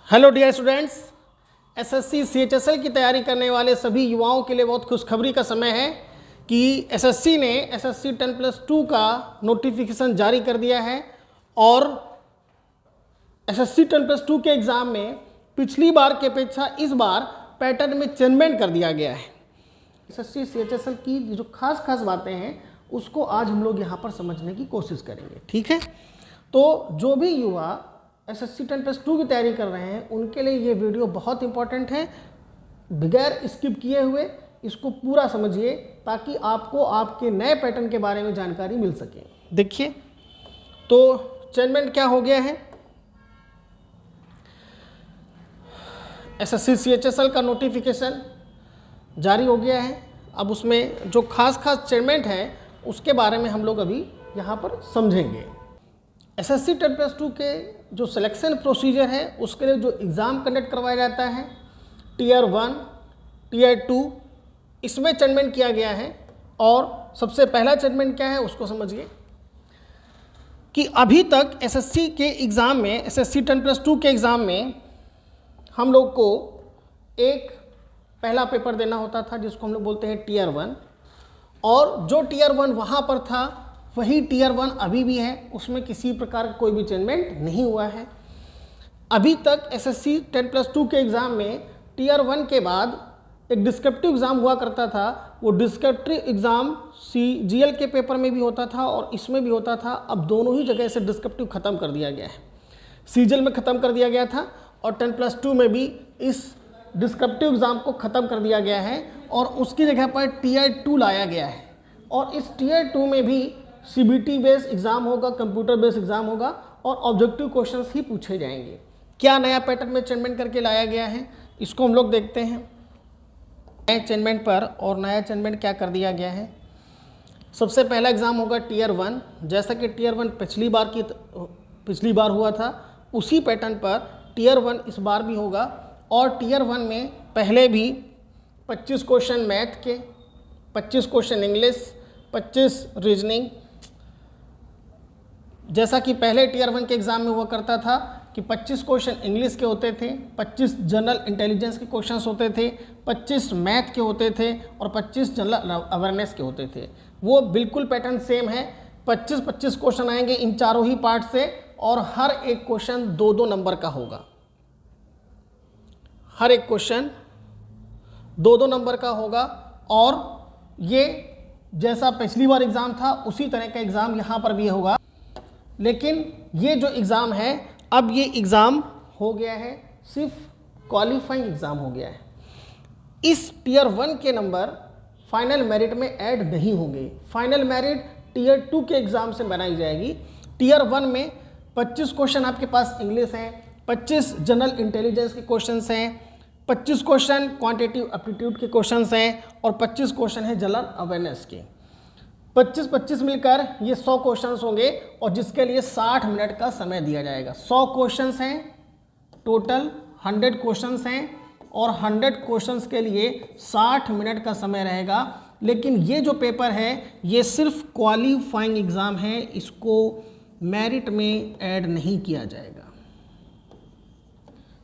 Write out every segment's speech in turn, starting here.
Hello dear students, SSC CHSL की तैयारी करने वाले सभी युवाओं के लिए बहुत खुशखबरी का समय है कि एसएससी ने एसएससी 10+2 का नोटिफिकेशन जारी कर दिया है और एसएससी 10+2 के एग्ज़ाम में पिछली बार की अपेक्षा इस बार पैटर्न में चेंजमेंट कर दिया गया है। एसएससी सीएचएसएल की जो खास बातें हैं उसको आज हम लोग यहाँ पर समझने की कोशिश करेंगे, ठीक है। तो जो भी युवा एसएससी 10+2 की तैयारी कर रहे हैं उनके लिए ये वीडियो बहुत इंपॉर्टेंट है। बगैर स्किप किए हुए इसको पूरा समझिए ताकि आपको आपके नए पैटर्न के बारे में जानकारी मिल सके। देखिए, तो चेंजमेंट क्या हो गया है। एसएससी सीएचएसएल का नोटिफिकेशन जारी हो गया है। अब उसमें जो खास चेंजमेंट है उसके बारे में हम लोग अभी यहाँ पर समझेंगे। एसएससी 10+2 के जो सिलेक्शन प्रोसीजर है उसके लिए जो एग्ज़ाम कंडक्ट करवाया जाता है टीयर 1, टीयर 2, इसमें चेंजमेंट किया गया है। और सबसे पहला चेंजमेंट क्या है उसको समझिए कि अभी तक एसएससी के एग्ज़ाम में, एसएससी 10+2 के एग्ज़ाम में हम लोग को एक पहला पेपर देना होता था जिसको हम लोग बोलते हैं टीयर 1, और जो टीयर 1 वहाँ पर था वही टीयर 1 अभी भी है, उसमें किसी प्रकार का कोई भी चेंजमेंट नहीं हुआ है। अभी तक एसएससी 10+2 के एग्ज़ाम में टीयर 1 के बाद एक डिस्क्रिप्टिव एग्ज़ाम हुआ करता था। वो डिस्क्रिप्टिव एग्ज़ाम सीजीएल के पेपर में भी होता था और इसमें भी होता था। अब दोनों ही जगह से डिस्क्रिप्टिव ख़त्म कर दिया गया है। सीजीएल में ख़त्म कर दिया गया था और 10+2 में भी इस डिस्क्रिप्टिव एग्ज़ाम को ख़त्म कर दिया गया है और उसकी जगह पर टीयर 2 लाया गया है। और इस टीयर 2 में भी सीबीटी बेस्ड एग्ज़ाम होगा, कंप्यूटर बेस्ड एग्ज़ाम होगा और ऑब्जेक्टिव क्वेश्चंस ही पूछे जाएंगे। क्या नया पैटर्न में चेंजमेंट करके लाया गया है इसको हम लोग देखते हैं। नए चेंजमेंट पर और नया चेंजमेंट क्या कर दिया गया है। सबसे पहला एग्ज़ाम होगा टीयर 1। जैसा कि टीयर 1 पिछली बार हुआ था उसी पैटर्न पर टीयर 1 इस बार भी होगा। और टीयर 1 में पहले भी 25 क्वेश्चन मैथ के, 25 क्वेश्चन इंग्लिश, 25 रीजनिंग, जैसा कि पहले टीयर 1 के एग्ज़ाम में हुआ करता था कि 25 क्वेश्चन इंग्लिश के होते थे, 25 जनरल इंटेलिजेंस के क्वेश्चंस होते थे, 25 मैथ के होते थे और 25 जनरल अवेयरनेस के होते थे। वो बिल्कुल पैटर्न सेम है। 25 क्वेश्चन आएंगे इन चारों ही पार्ट से और हर एक क्वेश्चन 2-2 नंबर का होगा। हर एक क्वेश्चन 2-2 नंबर का होगा और ये जैसा पिछली बार एग्ज़ाम था उसी तरह का एग्ज़ाम यहाँ पर भी होगा। लेकिन ये जो एग्ज़ाम है अब ये एग्ज़ाम हो गया है, सिर्फ क्वालिफाइंग एग्ज़ाम हो गया है। इस टीयर 1 के नंबर फाइनल मेरिट में ऐड नहीं होंगे। फाइनल मेरिट टीयर 2 के एग्ज़ाम से बनाई जाएगी। टीयर 1 में 25 क्वेश्चन आपके पास इंग्लिश हैं, 25 जनरल इंटेलिजेंस के क्वेश्चंस हैं, 25 क्वेश्चन क्वांटिटेटिव एप्टीट्यूड के क्वेश्चंस हैं और 25 क्वेश्चन है जनरल अवेयरनेस के। 25-25 मिलकर ये 100 क्वेश्चंस होंगे और जिसके लिए 60 मिनट का समय दिया जाएगा। 100 क्वेश्चंस हैं टोटल, 100 क्वेश्चंस हैं और 100 क्वेश्चंस के लिए 60 मिनट का समय रहेगा। लेकिन ये जो पेपर है ये सिर्फ क्वालिफाइंग एग्ज़ाम है, इसको मेरिट में ऐड नहीं किया जाएगा,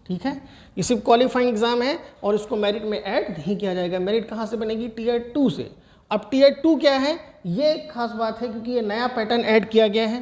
ठीक है। ये सिर्फ क्वालिफाइंग एग्ज़ाम है और इसको मेरिट में ऐड नहीं किया जाएगा। मेरिट कहाँ से बनेगी? टीयर 2 से। अब टीयर 2 क्या है ये खास बात है क्योंकि ये नया पैटर्न ऐड किया गया है।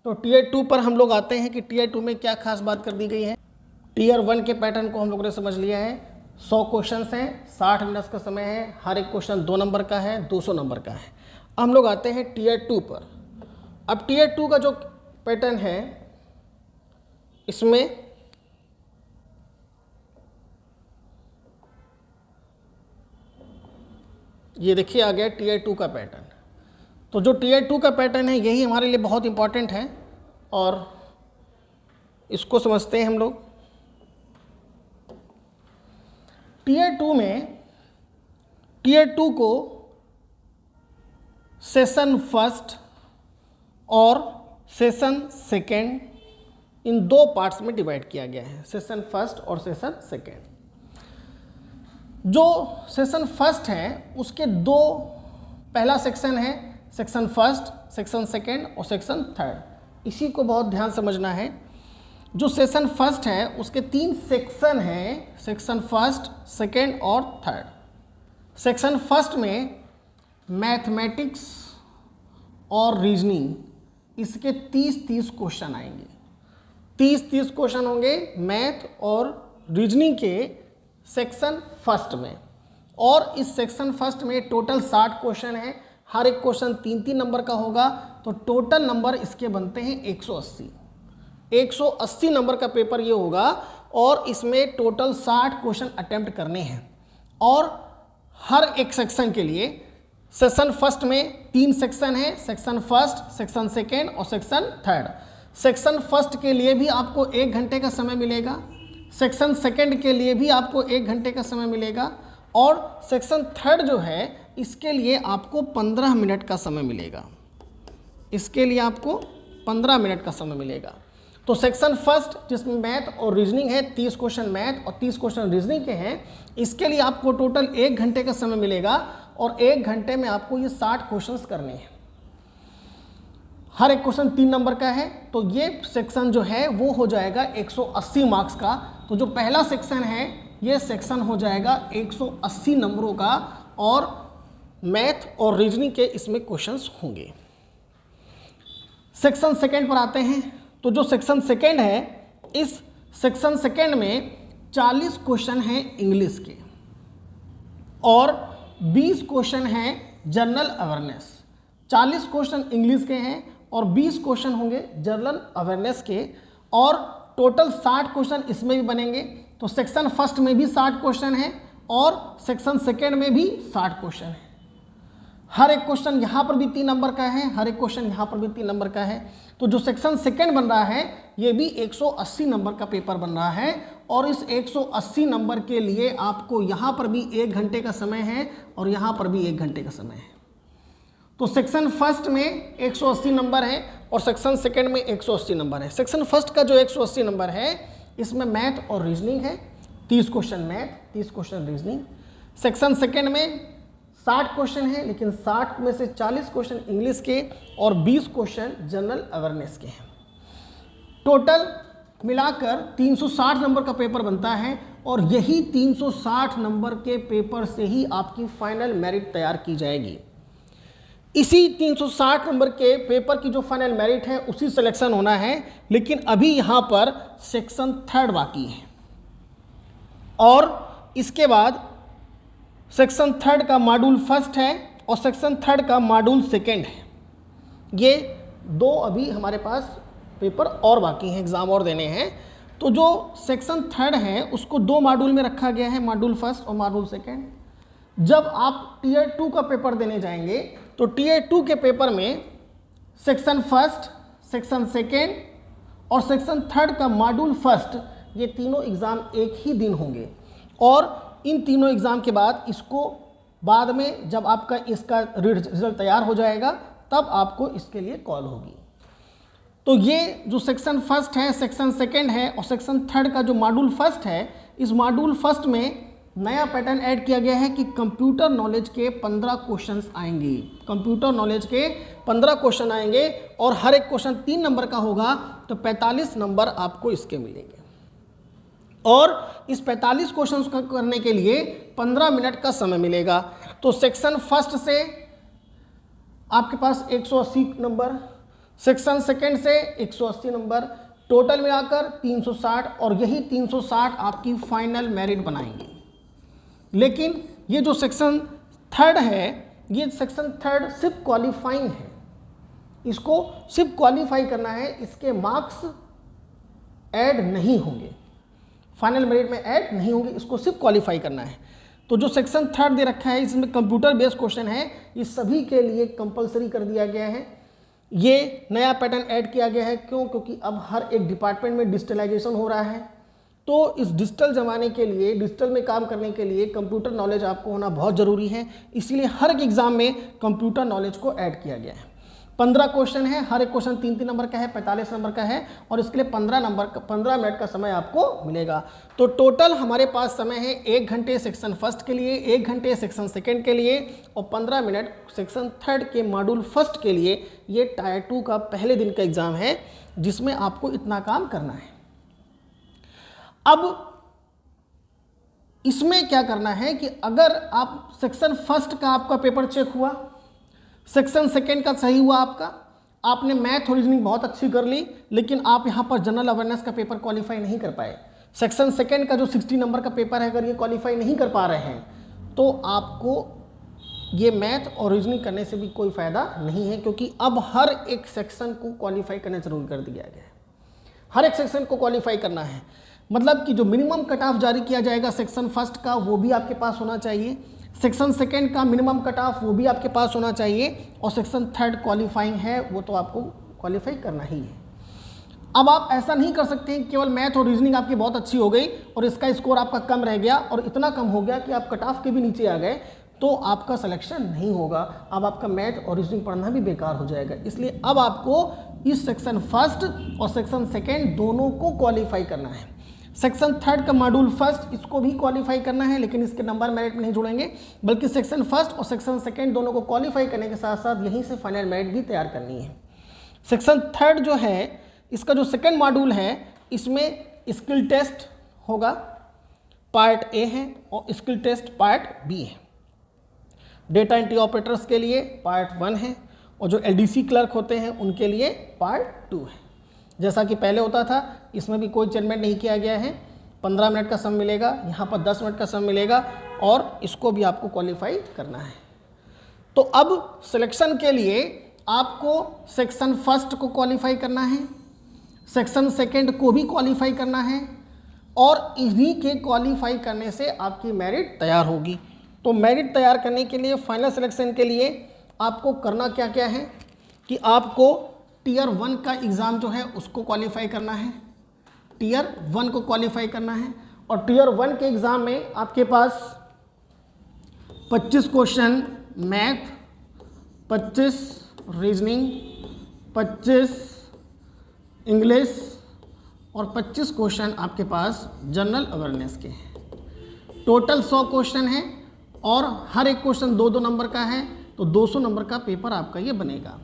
तो टीयर 2 पर हम लोग आते हैं कि टीयर 2 में क्या खास बात कर दी गई है। टीयर 1 के पैटर्न को हम लोगों ने समझ लिया है। 100 क्वेश्चन हैं, 60 मिनट का समय है, हर एक क्वेश्चन 2 नंबर का है, 200 नंबर का है। हम लोग आते हैं टीयर 2 पर। अब टीयर 2 का जो पैटर्न है इसमें ये देखिए आ गया टीयर 2 का पैटर्न। तो जो टीयर 2 का पैटर्न है यही हमारे लिए बहुत इंपॉर्टेंट है और इसको समझते हैं हम लोग। टीयर 2 में टीयर 2 को सेशन फर्स्ट और सेशन सेकेंड इन 2 पार्ट्स में डिवाइड किया गया है। सेशन फर्स्ट और सेशन सेकेंड। जो सेशन फर्स्ट है उसके 2 पहला सेक्शन है सेक्शन फर्स्ट, सेक्शन सेकेंड और सेक्शन थर्ड। इसी को बहुत ध्यान समझना है। जो सेशन फर्स्ट है उसके 3 सेक्शन हैं, सेक्शन फर्स्ट, सेकेंड और थर्ड। सेक्शन फर्स्ट में मैथमेटिक्स और रीजनिंग, इसके 30-30 क्वेश्चन आएंगे। 30-30 क्वेश्चन होंगे मैथ और रीजनिंग के सेक्शन फर्स्ट में। और इस सेक्शन फर्स्ट में टोटल 60 क्वेश्चन है, हर एक क्वेश्चन 3-3 नंबर का होगा, तो टोटल नंबर इसके बनते हैं 180। 180 नंबर का पेपर ये होगा और इसमें टोटल 60 क्वेश्चन अटेम्प्ट करने हैं। और हर एक सेक्शन के लिए सेक्शन फर्स्ट में 3 सेक्शन है, सेक्शन फर्स्ट, सेक्शन सेकेंड और सेक्शन थर्ड। सेक्शन फर्स्ट के लिए भी आपको 1 घंटे का समय मिलेगा, सेक्शन सेकेंड के लिए भी आपको 1 घंटे का समय मिलेगा और सेक्शन थर्ड जो है इसके लिए आपको 15 मिनट का समय मिलेगा। इसके लिए आपको 15 मिनट का समय मिलेगा। तो सेक्शन फर्स्ट जिसमें मैथ और रीजनिंग है, 30 क्वेश्चन मैथ और 30 क्वेश्चन रीजनिंग के हैं, इसके लिए आपको टोटल 1 घंटे का समय मिलेगा और 1 घंटे में आपको ये 60 क्वेश्चंस करने हैं। हर एक क्वेश्चन 3 नंबर का है, तो ये सेक्शन जो है वो हो जाएगा 180 मार्क्स का। तो जो पहला सेक्शन है ये सेक्शन हो जाएगा 180 नंबरों का और मैथ और रीजनिंग के इसमें क्वेश्चंस होंगे। सेक्शन सेकेंड पर आते हैं। तो जो सेक्शन सेकेंड है, इस सेक्शन सेकेंड में 40 क्वेश्चन हैं इंग्लिश के और 20 क्वेश्चन हैं जनरल अवेयरनेस। 40 क्वेश्चन इंग्लिश के हैं और 20 क्वेश्चन होंगे जनरल अवेयरनेस के और टोटल 60 क्वेश्चन इसमें भी बनेंगे। तो सेक्शन फर्स्ट में भी 60 क्वेश्चन हैं और सेक्शन सेकेंड में भी 60 क्वेश्चन हैं। हर एक क्वेश्चन यहाँ पर भी 3 नंबर का है, हर एक क्वेश्चन यहाँ पर भी 3 नंबर का है। तो जो सेक्शन सेकेंड बन रहा है ये भी 180 नंबर का पेपर बन रहा है और इस 180 नंबर के लिए आपको यहाँ पर भी 1 घंटे का समय है और यहाँ पर भी 1 घंटे का समय है। तो सेक्शन फर्स्ट में 180 नंबर है और सेक्शन सेकेंड में 180 नंबर है। सेक्शन फर्स्ट का जो 180 नंबर है इसमें मैथ और रीजनिंग है, 30 question math, 30 question reasoning. Section second में 60 क्वेश्चन है, लेकिन 60 में से 40 क्वेश्चन इंग्लिश के और 20 क्वेश्चन जनरल अवेयरनेस के हैं। टोटल मिलाकर 360 नंबर का पेपर बनता है और यही 360 नंबर के पेपर से ही आपकी फाइनल मेरिट तैयार की जाएगी। इसी 360 नंबर के पेपर की जो फाइनल मेरिट है उसी सिलेक्शन होना है, लेकिन अभी यहाँ पर सेक्शन थर्ड बाकी है और इसके बाद सेक्शन थर्ड का मॉड्यूल फर्स्ट है और सेक्शन थर्ड का मॉड्यूल सेकेंड है। ये 2 अभी हमारे पास पेपर और बाकी हैं, एग्ज़ाम और देने हैं। तो जो सेक्शन थर्ड है उसको 2 मॉड्यूल में रखा गया है, मॉड्यूल फर्स्ट और मॉड्यूल सेकेंड। जब आप टीयर 2 का पेपर देने जाएंगे तो टीयर 2 के पेपर में सेक्शन फर्स्ट, सेक्शन सेकेंड और सेक्शन थर्ड का मॉड्यूल फर्स्ट, ये तीनों एग्ज़ाम एक ही दिन होंगे और इन तीनों एग्ज़ाम के बाद इसको बाद में जब आपका इसका रिजल्ट तैयार हो जाएगा तब आपको इसके लिए कॉल होगी। तो ये जो सेक्शन फर्स्ट है, सेक्शन सेकेंड है और सेक्शन थर्ड का जो मॉड्यूल फर्स्ट है, इस मॉड्यूल फर्स्ट में नया पैटर्न ऐड किया गया है कि कंप्यूटर नॉलेज के 15 क्वेश्चंस आएंगे। कंप्यूटर नॉलेज के 15 क्वेश्चन आएंगे और हर एक क्वेश्चन 3 नंबर का होगा, तो 45 नंबर आपको इसके मिलेंगे। और इस 45 क्वेश्चन का करने के लिए 15 मिनट का समय मिलेगा। तो सेक्शन फर्स्ट से आपके पास 180 नंबर, सेक्शन सेकेंड से 180 नंबर, टोटल मिलाकर 360 और यही 360 आपकी फाइनल मेरिट बनाएंगे। लेकिन ये जो सेक्शन थर्ड है, ये सेक्शन थर्ड सिर्फ क्वालिफाइंग है, इसको सिर्फ क्वालिफाई करना है, इसके मार्क्स ऐड नहीं होंगे, फाइनल मेरिट में ऐड नहीं होंगे, इसको सिर्फ क्वालिफाई करना है। तो जो सेक्शन थर्ड दे रखा है इसमें कंप्यूटर बेस्ड क्वेश्चन है, ये सभी के लिए कंपलसरी कर दिया गया है। ये नया पैटर्न ऐड किया गया है, क्यों? क्योंकि अब हर एक डिपार्टमेंट में डिजिटलाइजेशन हो रहा है, तो इस डिजिटल ज़माने के लिए, डिजिटल में काम करने के लिए कंप्यूटर नॉलेज आपको होना बहुत ज़रूरी है। इसीलिए हर एक एग्ज़ाम में कंप्यूटर नॉलेज को ऐड किया गया है। 15 क्वेश्चन है, हर एक क्वेश्चन 3-3 नंबर का है, 45 नंबर का है और इसके लिए 15 मिनट का समय आपको मिलेगा। तो टोटल हमारे पास समय है 1 घंटे सेक्शन फर्स्ट के लिए, 1 घंटे सेक्शन सेकेंड के लिए और 15 मिनट सेक्शन थर्ड के मॉड्यूल फर्स्ट के लिए। ये टायर 2 का पहले दिन का एग्ज़ाम है जिसमें आपको इतना काम करना है। अब इसमें क्या करना है कि अगर आप सेक्शन फर्स्ट का आपका पेपर चेक हुआ, सेक्शन सेकेंड का सही हुआ आपका, आपने मैथ और रीजनिंग बहुत अच्छी कर ली, लेकिन आप यहाँ पर जनरल अवेयरनेस का पेपर क्वालिफाई नहीं कर पाए, सेक्शन सेकेंड का जो 60 नंबर का पेपर है अगर ये क्वालिफाई नहीं कर पा रहे हैं, तो आपको ये मैथ और रीजनिंग करने से भी कोई फ़ायदा नहीं है, क्योंकि अब हर एक सेक्शन को क्वालिफाई करना जरूरी कर दिया गया है। हर एक सेक्शन को क्वालिफाई करना है, मतलब कि जो मिनिमम कट ऑफ जारी किया जाएगा सेक्शन फर्स्ट का वो भी आपके पास होना चाहिए, सेक्शन सेकेंड का मिनिमम कट ऑफ वो भी आपके पास होना चाहिए, और सेक्शन थर्ड क्वालिफाइंग है वो तो आपको क्वालिफाई करना ही है। अब आप ऐसा नहीं कर सकते हैं केवल मैथ और रीजनिंग आपकी बहुत अच्छी हो गई और इसका स्कोर आपका कम रह गया और इतना कम हो गया कि आप कट ऑफ के भी नीचे आ गए, तो आपका सिलेक्शन नहीं होगा। अब आपका मैथ और रीजनिंग पढ़ना भी बेकार हो जाएगा। इसलिए अब आपको इस सेक्शन फर्स्ट और सेक्शन सेकेंड दोनों को क्वालिफाई करना है। सेक्शन थर्ड का मॉड्यूल फर्स्ट इसको भी क्वालिफाई करना है, लेकिन इसके नंबर मेरिट में नहीं जुड़ेंगे, बल्कि सेक्शन फर्स्ट और सेक्शन सेकेंड दोनों को क्वालिफाई करने के साथ साथ यहीं से फाइनल मेरिट भी तैयार करनी है। सेक्शन थर्ड जो है इसका जो सेकेंड मॉड्यूल है इसमें स्किल टेस्ट होगा, पार्ट ए है, और स्किल टेस्ट पार्ट बी है। डेटा एंट्री ऑपरेटर्स के लिए पार्ट 1 है और जो एलडीसी क्लर्क होते हैं उनके लिए पार्ट 2 है। जैसा कि पहले होता था, इसमें भी कोई चेंजमेंट नहीं किया गया है। 15 मिनट का समय मिलेगा, यहाँ पर 10 मिनट का समय मिलेगा और इसको भी आपको क्वालिफाई करना है। तो अब सिलेक्शन के लिए आपको सेक्शन फर्स्ट को क्वालिफाई करना है, सेक्शन सेकेंड को भी क्वालिफाई करना है, और इन्हीं के क्वालिफाई करने से आपकी मेरिट तैयार होगी। तो मेरिट तैयार करने के लिए फाइनल सिलेक्शन के लिए आपको करना क्या क्या है कि आपको टीयर 1 का एग्ज़ाम जो है उसको क्वालिफाई करना है, टीयर 1 को क्वालिफाई करना है। और टीयर 1 के एग्ज़ाम में आपके पास 25 क्वेश्चन मैथ, 25 रीजनिंग, 25 इंग्लिश और 25 क्वेश्चन आपके पास जनरल अवेयरनेस के हैं। टोटल 100 क्वेश्चन है और हर एक क्वेश्चन 2-2 नंबर का है, तो 200 नंबर का पेपर आपका ये बनेगा।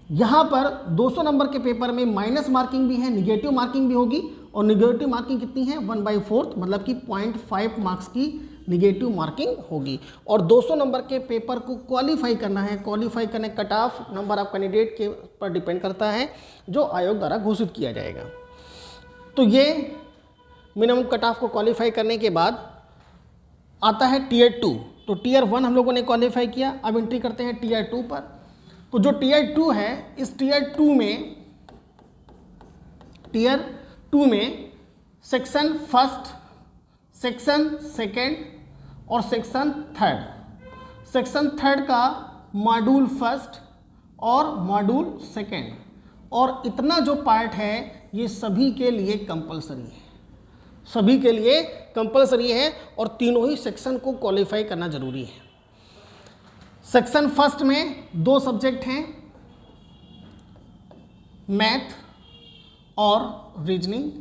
यहाँ पर 200 नंबर के पेपर में माइनस मार्किंग भी है, निगेटिव मार्किंग भी होगी, और निगेटिव मार्किंग कितनी है 1/4, मतलब कि 0.5 मार्क्स की निगेटिव मार्किंग होगी। और 200 नंबर के पेपर को क्वालिफाई करना है, क्वालिफाई करने cut off number of candidate के पर डिपेंड करता है जो आयोग द्वारा घोषित किया जाएगा। तो ये मिनिमम कट ऑफ को क्वालिफाई करने के बाद आता है टीयर 2। तो टीयर 1 हम लोगों ने क्वालिफाई किया, अब एंट्री करते हैं टीयर 2 पर। तो जो टीयर 2 है, इस टीयर 2 में सेक्शन फर्स्ट, सेक्शन सेकेंड और सेक्शन थर्ड, सेक्शन थर्ड का मॉड्यूल फर्स्ट और मॉड्यूल सेकेंड, और इतना जो पार्ट है ये सभी के लिए कंपलसरी है, सभी के लिए कंपलसरी है, और तीनों ही सेक्शन को क्वालिफाई करना जरूरी है। सेक्शन फर्स्ट में 2 सब्जेक्ट हैं, मैथ और रीजनिंग।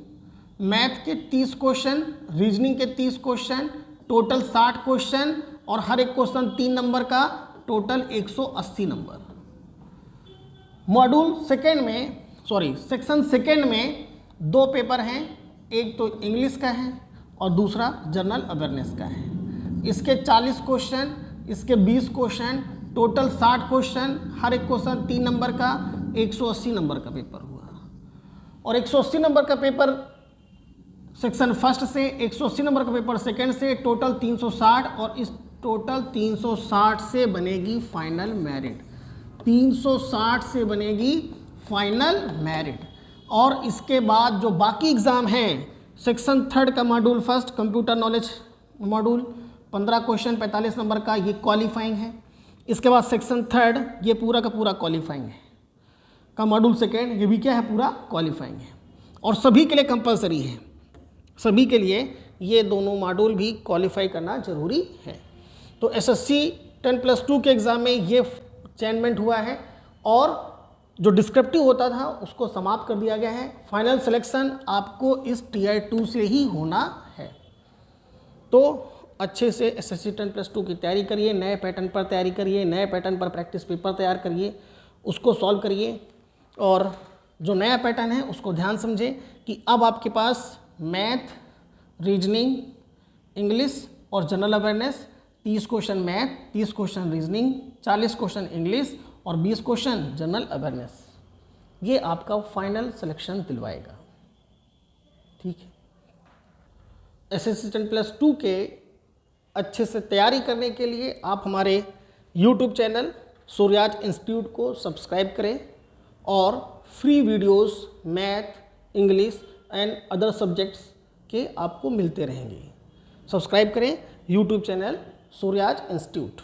मैथ के 30 क्वेश्चन, रीजनिंग के 30 क्वेश्चन, टोटल 60 क्वेश्चन, और हर एक क्वेश्चन 3 नंबर का, टोटल 180 नंबर। मॉड्यूल सेकेंड में सेक्शन सेकेंड में 2 पेपर हैं, एक तो इंग्लिश का है और दूसरा जनरल अवेयरनेस का है। इसके 40 क्वेश्चन, इसके 20 क्वेश्चन, टोटल 60 क्वेश्चन, हर एक क्वेश्चन 3 नंबर का, 180 नंबर का पेपर हुआ। और 180 नंबर का पेपर सेक्शन फर्स्ट से, 180 नंबर का पेपर सेकेंड से, टोटल 360, और इस टोटल 360 से बनेगी फाइनल मेरिट, 360 से बनेगी फाइनल मेरिट। और इसके बाद जो बाकी एग्ज़ाम हैं, सेक्शन थर्ड का module first computer knowledge module 15 question 45 number का, ये क्वालिफाइंग है। इसके बाद सेक्शन थर्ड ये पूरा का पूरा क्वालिफाइंग है, का मॉड्यूल सेकेंड ये भी क्या है, पूरा क्वालिफाइंग है, और सभी के लिए कंपलसरी है, सभी के लिए ये दोनों मॉड्यूल भी क्वालिफाई करना जरूरी है। तो एसएससी 10+2 के एग्ज़ाम में ये चेंजमेंट हुआ है, और जो डिस्क्रिप्टिव होता था उसको समाप्त कर दिया गया है। फाइनल सिलेक्शन आपको इस टीयर 2 से ही होना है। तो अच्छे से एसएससी 10+2 की तैयारी करिए, नए पैटर्न पर तैयारी करिए, नए पैटर्न पर प्रैक्टिस पेपर तैयार करिए, उसको सॉल्व करिए, और जो नया पैटर्न है उसको ध्यान समझे कि अब आपके पास मैथ, रीजनिंग, इंग्लिश और general awareness, 30 question math, 30 question reasoning, 40 question English और 20 क्वेश्चन जनरल अवेयरनेस। ये आपका फाइनल सिलेक्शन दिलवाएगा। ठीक है। एसएससी 10+2 के अच्छे से तैयारी करने के लिए आप हमारे YouTube चैनल सूर्याज इंस्टीट्यूट को सब्सक्राइब करें और free videos math, English and other subjects के आपको मिलते रहेंगे। सब्सक्राइब करें YouTube चैनल सूर्याज इंस्टीट्यूट।